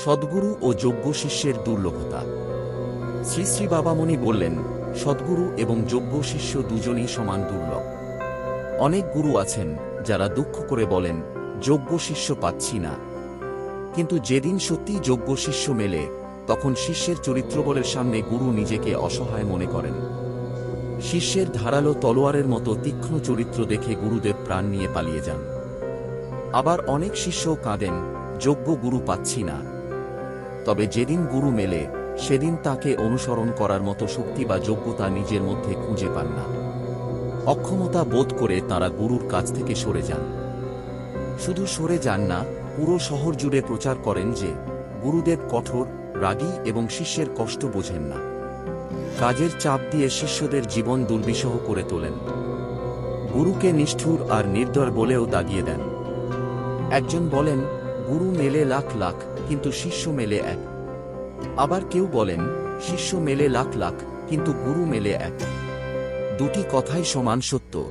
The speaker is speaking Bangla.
সদ্গুরু ও যোগ্য শিষ্যের দুর্লভতা। শ্রী শ্রী বাবামণি বললেন, সদ্গুরু এবং যোগ্য শিষ্য দুজনই সমান দুর্লভ। অনেক গুরু আছেন যারা দুঃখ করে বলেন, যোগ্য শিষ্য পাচ্ছি না। কিন্তু যেদিন সত্যি যোগ্য শিষ্য মেলে, তখন শিষ্যের চরিত্রবলের সামনে গুরু নিজেকে অসহায় মনে করেন। শিষ্যের ধারালো তলোয়ারের মতো তীক্ষ্ণ চরিত্র দেখে গুরুদেব প্রাণ নিয়ে পালিয়ে যান। আবার অনেক শিষ্যও কাঁদেন, যোগ্য গুরু পাচ্ছি না। তবে যেদিন গুরু মেলে, সেদিন তাকে অনুসরণ করার মতো শক্তি বা যোগ্যতা নিজের মধ্যে খুঁজে পান না। অক্ষমতা বোধ করে তাঁরা গুরুর কাছ থেকে সরে যান। শুধু সরে যান না, পুরো শহর জুড়ে প্রচার করেন যে গুরুদেব কঠোর, রাগী এবং শিষ্যের কষ্ট বোঝেন না। কাজের চাপ দিয়ে শিষ্যদের জীবন দুর্বিষহ করে তোলেন। গুরুকে নিষ্ঠুর আর নির্দয় বলেও দাগিয়ে দেন। একজন বলেন, গুরু মেলে লাখ লাখ, কিন্তু শিষ্য মেলে এক। আবার কেউ বলেন, শিষ্য মেলে লাখ লাখ, কিন্তু গুরু মেলে এক। দুটি কথাই সমান সত্য।